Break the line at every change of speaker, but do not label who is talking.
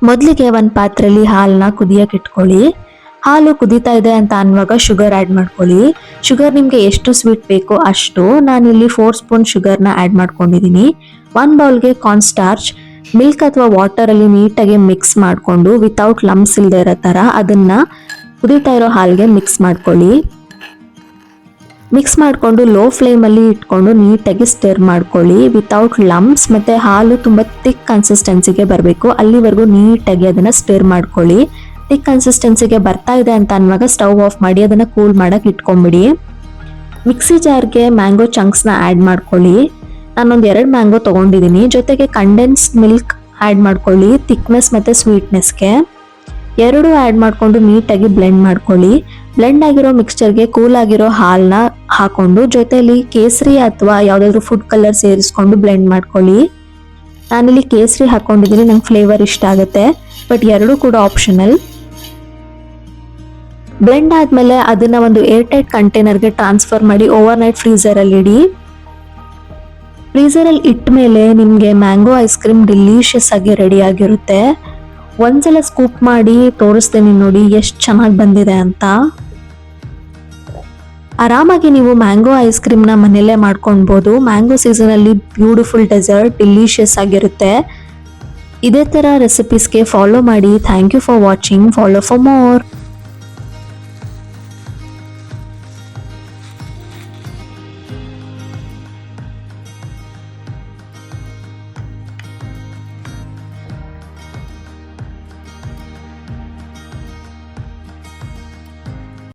ಮೊದಲಿಗೆ ಒಂದು ಪಾತ್ರೆಯಲ್ಲಿ ಹಾಲನ್ನ ಕುದಿಯಕ್ಕೆ ಇಟ್ಕೊಳ್ಳಿ. ಹಾಲು ಕುದೀತಾ ಇದೆ ಅಂತ ಅನ್ನುವಾಗ ಶುಗರ್ ಆ್ಯಡ್ ಮಾಡ್ಕೊಳ್ಳಿ. ಶುಗರ್ ನಿಮಗೆ ಎಷ್ಟು ಸ್ವೀಟ್ ಬೇಕೋ ಅಷ್ಟು. ನಾನಿಲ್ಲಿ 4 ಸ್ಪೂನ್ ಶುಗರ್ನ ಆ್ಯಡ್ ಮಾಡ್ಕೊಂಡಿದ್ದೀನಿ. 1 ಬೌಲ್ಗೆ ಕಾರ್ನ್ ಸ್ಟಾರ್ಚ್, ಮಿಲ್ಕ್ ಅಥವಾ ವಾಟರಲ್ಲಿ ನೀಟಾಗಿ ಮಿಕ್ಸ್ ಮಾಡಿಕೊಂಡು ವಿತೌಟ್ ಲಂಪ್ಸ್ ಇಲ್ಲದೆ ಇರೋ ಥರ ಅದನ್ನು ಕುದೀತಾ ಇರೋ ಹಾಲಿಗೆ ಮಿಕ್ಸ್ ಮಾಡ್ಕೊಳ್ಳಿ. ಮಿಕ್ಸ್ ಮಾಡಿಕೊಂಡು ಲೋ ಫ್ಲೇಮಲ್ಲಿ ಇಟ್ಕೊಂಡು ನೀಟಾಗಿ ಸ್ಟಿರ್ ಮಾಡ್ಕೊಳ್ಳಿ ವಿತೌಟ್ ಲಂಪ್ಸ್. ಮತ್ತು ಹಾಲು ತುಂಬ ಥಿಕ್ ಕನ್ಸಿಸ್ಟೆನ್ಸಿಗೆ ಬರಬೇಕು, ಅಲ್ಲಿವರೆಗೂ ನೀಟಾಗಿ ಅದನ್ನು ಸ್ಟಿರ್ ಮಾಡ್ಕೊಳ್ಳಿ. ಥಿಕ್ ಕನ್ಸಿಸ್ಟೆನ್ಸಿಗೆ ಬರ್ತಾ ಇದೆ ಅಂತ ಅನ್ನುವಾಗ ಸ್ಟವ್ ಆಫ್ ಮಾಡಿ ಅದನ್ನು ಕೂಲ್ ಮಾಡೋಕ್ಕೆ ಇಟ್ಕೊಂಬಿಡಿ. ಮಿಕ್ಸಿ ಜಾರ್ಗೆ ಮ್ಯಾಂಗೋ ಚಂಕ್ಸ್ನ ಆ್ಯಡ್ ಮಾಡ್ಕೊಳ್ಳಿ. ನಾನೊಂದು 2 ಮ್ಯಾಂಗೋ ತೊಗೊಂಡಿದ್ದೀನಿ. ಜೊತೆಗೆ ಕಂಡೆನ್ಸ್ಡ್ ಮಿಲ್ಕ್ ಆ್ಯಡ್ ಮಾಡ್ಕೊಳ್ಳಿ ಥಿಕ್ನೆಸ್ ಮತ್ತು ಸ್ವೀಟ್ನೆಸ್ಗೆ. 2 ಆ್ಯಡ್ ಮಾಡಿಕೊಂಡು ನೀಟಾಗಿ ಬ್ಲೆಂಡ್ ಮಾಡ್ಕೊಳ್ಳಿ. ಬ್ಲೆಂಡ್ ಆಗಿರೋ ಮಿಕ್ಸ್ಚರ್ಗೆ ಕೂಲ್ ಆಗಿರೋ ಹಾಲನ್ನ ಹಾಕೊಂಡು ಜೊತೆಲಿ ಕೇಸರಿ ಅಥವಾ ಯಾವುದಾದ್ರೂ ಫುಡ್ ಕಲರ್ ಸೇರಿಸ್ಕೊಂಡು ಬ್ಲೆಂಡ್ ಮಾಡ್ಕೊಳ್ಳಿ. ನಾನಿಲ್ಲಿ ಕೇಸರಿ ಹಾಕೊಂಡಿದ್ದೀನಿ, ನಂಗೆ ಫ್ಲೇವರ್ ಇಷ್ಟ ಆಗುತ್ತೆ, ಬಟ್ 2 ಕೂಡ ಆಪ್ಷನಲ್. ಬ್ಲೆಂಡ್ ಆದಮೇಲೆ ಅದನ್ನು ಒಂದು ಏರ್ ಟೈಟ್ ಕಂಟೈನರ್ಗೆ ಟ್ರಾನ್ಸ್ಫರ್ ಮಾಡಿ ಓವರ್ನೈಟ್ ಫ್ರೀಸರಲ್ಲಿ ಇಡಿ. ಫ್ರೀಸರಲ್ಲಿ ಇಟ್ಟ ಮೇಲೆ ನಿಮಗೆ ಮ್ಯಾಂಗೋ ಐಸ್ ಕ್ರೀಮ್ ಡಿಲೀಷಿಯಸ್ ಆಗಿ ರೆಡಿ ಆಗಿರುತ್ತೆ. ಒಂದ್ಸಲ ಸ್ಕೂಪ್ ಮಾಡಿ ತೋರಿಸ್ತೀನಿ ನೋಡಿ ಎಷ್ಟು ಚೆನ್ನಾಗಿ ಬಂದಿದೆ ಅಂತ. ಆರಾಮಾಗಿ ನೀವು ಮ್ಯಾಂಗೋ ಐಸ್ ಕ್ರೀಮ್ನ ಮನೆಯಲ್ಲೇ ಮಾಡ್ಕೊಳ್ಬೋದು. ಮ್ಯಾಂಗೋ ಸೀಸನಲ್ಲಿ ಬ್ಯೂಟಿಫುಲ್ ಡೆಸರ್ಟ್, ಡಿಲೀಷಿಯಸ್ ಆಗಿರುತ್ತೆ. ಇದೇ ಥರ ರೆಸಿಪೀಸ್ಗೆ ಫಾಲೋ ಮಾಡಿ. Thank you for watching. Follow for more.